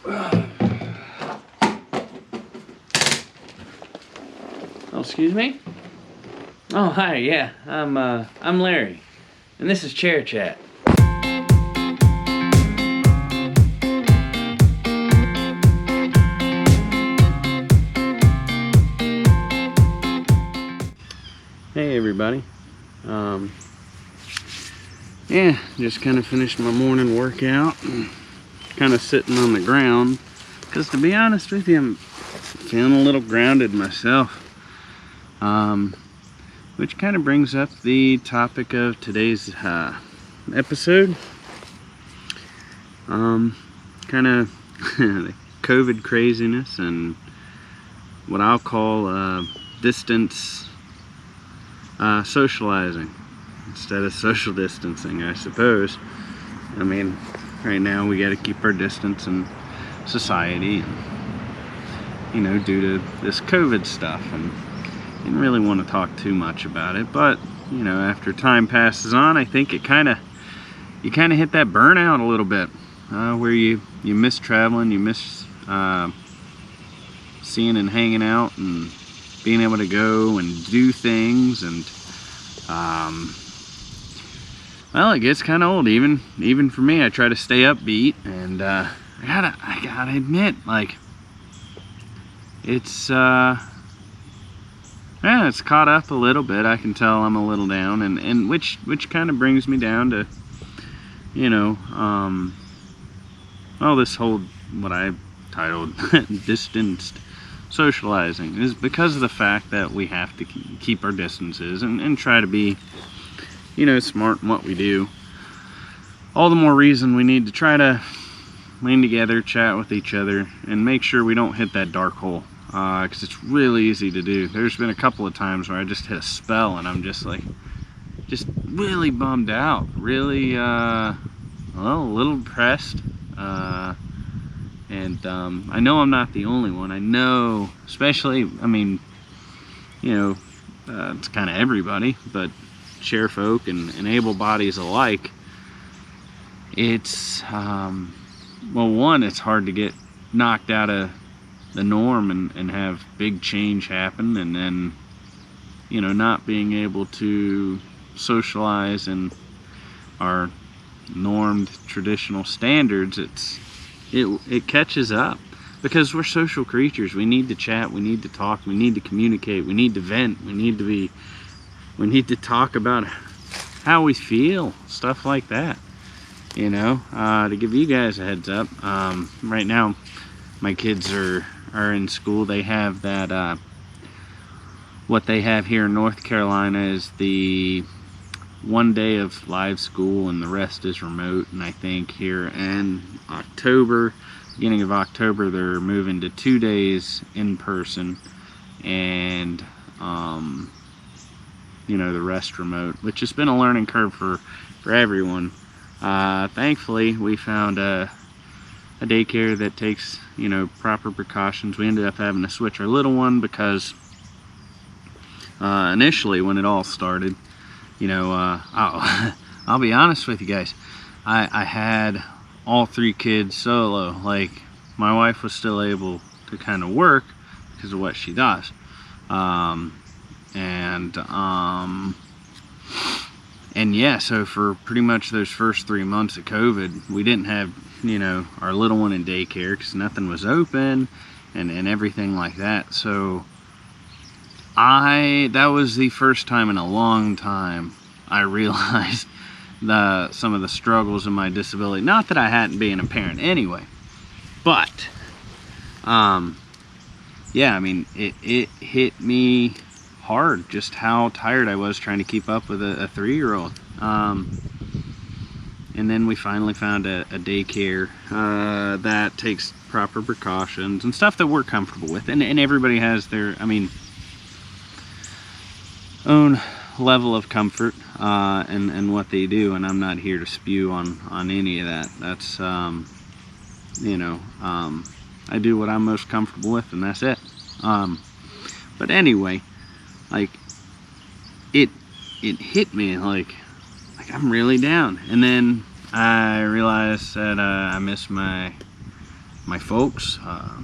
Oh, excuse me? Oh, hi, yeah. I'm Larry. And this is Chair Chat. Hey everybody. Yeah, just kind of finished my morning workout and kind of sitting on the ground because, to be honest with you, I'm feeling a little grounded myself. Which kind of brings up the topic of today's episode. Kind of the COVID craziness and what I'll call distance socializing instead of social distancing, I suppose. I mean, right now we got to keep our distance in society, you know, due to this COVID stuff, and didn't really want to talk too much about it. But you know, after time passes on, I think you kind of hit that burnout a little bit, where you miss traveling, you miss seeing and hanging out and being able to go and do things, and well, it gets kind of old, even for me. I try to stay upbeat, and I gotta admit, like, it's yeah, it's caught up a little bit. I can tell I'm a little down, and which kind of brings me down to, you know, well, this whole, what I titled distanced socializing, is because of the fact that we have to keep our distances and try to be, you know, smart in what we do. All the more reason we need to try to lean together, chat with each other, and make sure we don't hit that dark hole, because it's really easy to do. There's been a couple of times where I just hit a spell and I'm just like, just really bummed out, really well, a little depressed, and I know I'm not the only one. I know, especially, I mean, you know, it's kind of everybody, but chair folk and able bodies alike, it's well, one, it's hard to get knocked out of the norm and have big change happen, and then, you know, not being able to socialize in our normed traditional standards, it catches up, because we're social creatures. We need to chat, we need to talk, we need to communicate, we need to vent, we need to talk about how we feel, stuff like that, you know. To give you guys a heads up, right now my kids are in school. They have that what they have here in North Carolina is the 1 day of live school and the rest is remote. And I think here in October, beginning of October, they're moving to 2 days in person, and you know, the rest remote, which has been a learning curve for everyone. Thankfully, we found a daycare that takes, you know, proper precautions. We ended up having to switch our little one because initially, when it all started, you know, I'll be honest with you guys, I had all 3 kids solo. Like, my wife was still able to kind of work because of what she does, and yeah, so for pretty much those first 3 months of COVID, we didn't have, you know, our little one in daycare because nothing was open and everything like that. So that was the first time in a long time I realized some of the struggles of my disability. Not that I hadn't been a parent anyway, but yeah, I mean, it hit me hard just how tired I was trying to keep up with a 3-year-old. And then we finally found a daycare that takes proper precautions and stuff that we're comfortable with, and everybody has their, I mean, own level of comfort and what they do, and I'm not here to spew on any of that. That's you know, I do what I'm most comfortable with, and that's it. But anyway, like, it hit me like I'm really down, and then I realized that I miss my my folks.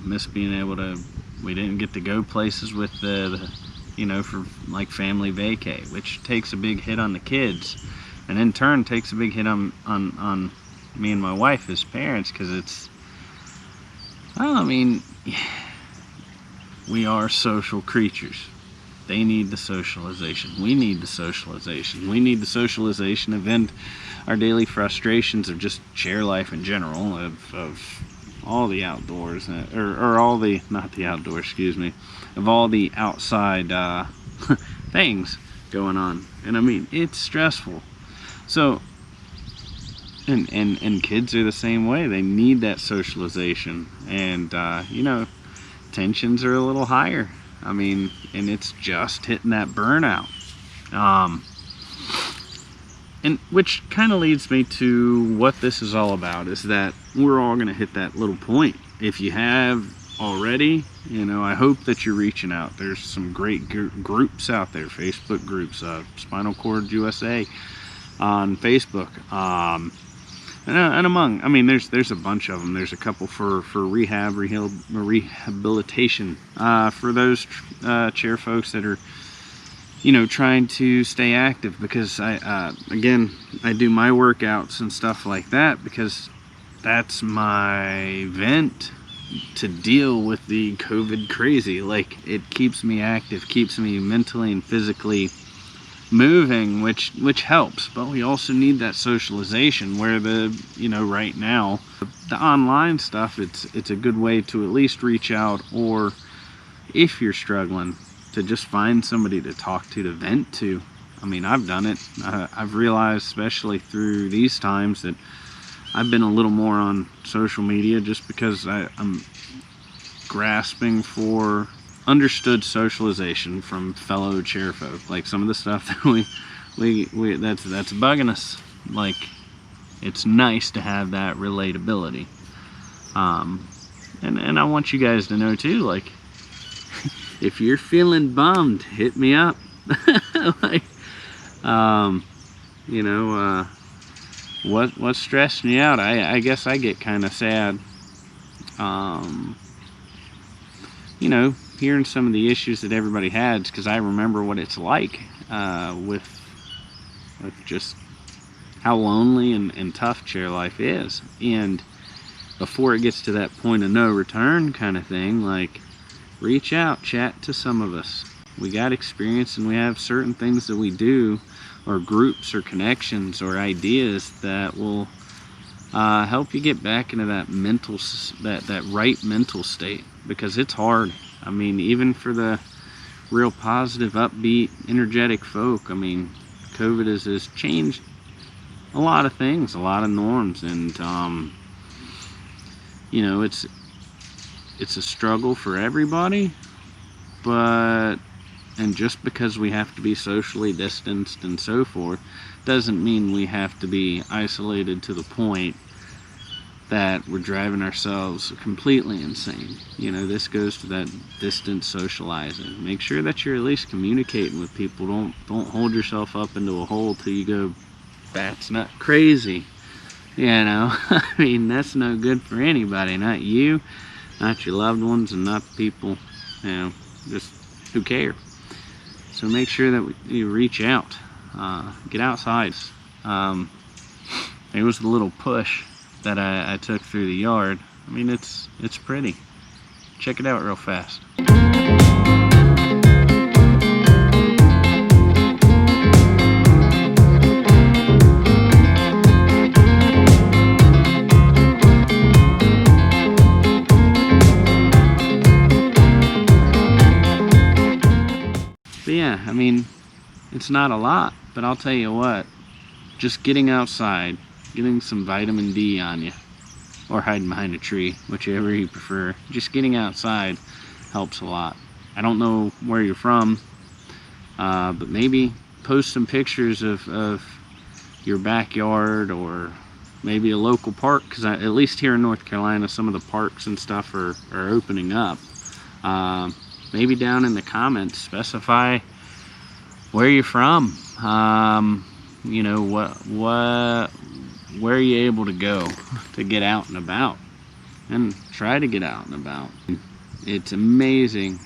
Miss being able to, we didn't get to go places with for like family vacay, which takes a big hit on the kids, and in turn takes a big hit on me and my wife as parents, because it's, well, I mean, we are social creatures. They need the socialization. We need the socialization. We need the socialization of end our daily frustrations of just chair life in general, of all the outdoors, or all the, not the outdoors, excuse me, of all the outside things going on. And I mean, it's stressful. So, and kids are the same way. They need that socialization. And, tensions are a little higher. I mean, and it's just hitting that burnout. And which kind of leads me to what this is all about, is that we're all going to hit that little point. If you have already, I hope that you're reaching out. There's some great groups out there, Facebook groups, Spinal Cord USA on Facebook, and among, I mean, there's a bunch of them. There's a couple for rehabilitation, for those chair folks that are, trying to stay active, because again, I do my workouts and stuff like that because that's my vent to deal with the COVID crazy. Like, it keeps me active, keeps me mentally and physically moving, which helps. But we also need that socialization, where right now the online stuff, it's a good way to at least reach out, or if you're struggling, to just find somebody to talk to vent to. I mean, I've done it. I've realized, especially through these times, that I've been a little more on social media just because I'm grasping for understood socialization from fellow chair folk. Like, some of the stuff that we that's bugging us. Like, it's nice to have that relatability. And I want you guys to know too, like, if you're feeling bummed, hit me up. Like, what's stressing you out? I guess I get kind of sad, hearing some of the issues that everybody has, because I remember what it's like, with just how lonely and tough chair life is. And before it gets to that point of no return kind of thing, like, reach out, chat to some of us. We got experience, and we have certain things that we do, or groups or connections or ideas that will help you get back into that that right mental state, because it's hard. I mean, even for the real positive, upbeat, energetic folk, I mean, COVID has changed a lot of things, a lot of norms, and it's a struggle for everybody. And just because we have to be socially distanced and so forth, doesn't mean we have to be isolated to the point that we're driving ourselves completely insane. This goes to that distance socializing. Make sure that you're at least communicating with people. Don't hold yourself up into a hole till you go, that's not crazy. I mean, that's no good for anybody. Not you, not your loved ones, and not the people, just who care. So make sure that you reach out, get outside. It was the little push that I took through the yard. I mean, it's pretty. Check it out real fast. But yeah, I mean, it's not a lot, but I'll tell you what, just getting outside, getting some vitamin D on you, or hiding behind a tree, whichever you prefer, just getting outside helps a lot. I don't know where you're from, but maybe post some pictures of your backyard, or maybe a local park, because at least here in North Carolina, some of the parks and stuff are opening up. Maybe down in the comments, specify where you're from. Where are you able to go to get out and about? and try to get out and about. It's amazing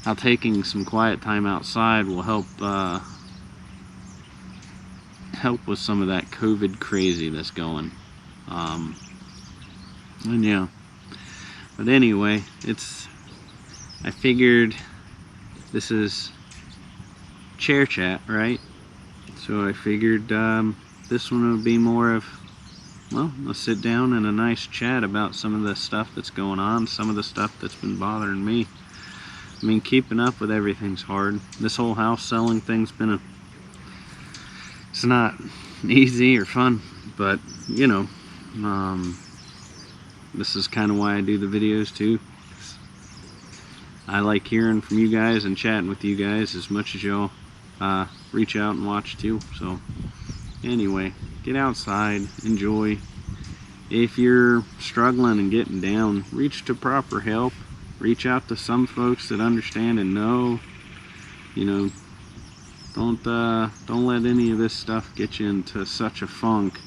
how taking some quiet time outside will help with some of that COVID crazy that's going. And yeah, but anyway, I figured this is chair chat, right? So I figured this one would be more of, well, let's sit down and a nice chat about some of the stuff that's going on, some of the stuff that's been bothering me. I mean, keeping up with everything's hard. This whole house selling thing's been it's not easy or fun, but you know, this is kind of why I do the videos too. I like hearing from you guys and chatting with you guys as much as y'all reach out and watch too. So anyway, get outside, enjoy. If you're struggling and getting down, reach to proper help. Reach out to some folks that understand and know. You know, don't let any of this stuff get you into such a funk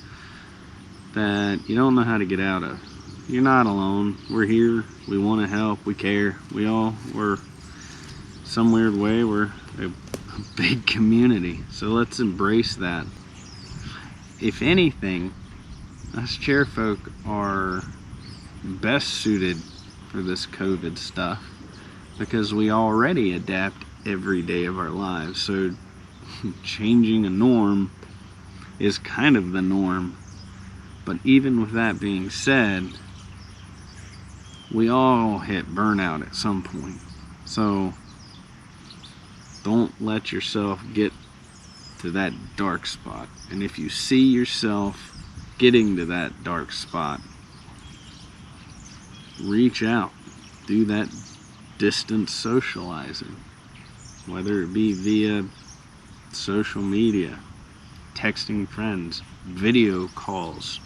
that you don't know how to get out of. You're not alone. We're here. We want to help. We care. We're some weird way, we're a big community. So let's embrace that. If anything, us chair folk are best suited for this COVID stuff because we already adapt every day of our lives. So changing a norm is kind of the norm. But even with that being said, we all hit burnout at some point. So don't let yourself get to that dark spot. And if you see yourself getting to that dark spot, reach out. Do that distance socializing, whether it be via social media, texting friends, video calls,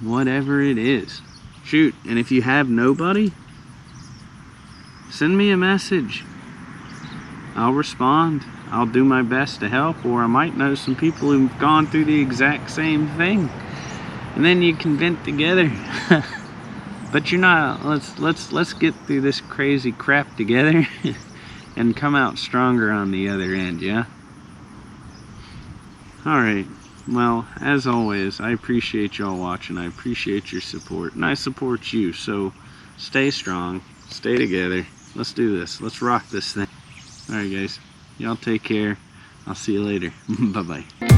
whatever it is. Shoot, and if you have nobody, send me a message. I'll respond. I'll do my best to help, or I might know some people who've gone through the exact same thing, and then you can vent together. But you're not. Let's get through this crazy crap together and come out stronger on the other end, yeah? Alright, well, as always, I appreciate y'all watching. I appreciate your support, and I support you. So stay strong, stay together. Let's do this. Let's rock this thing. Alright guys, y'all take care. I'll see you later. Bye-bye.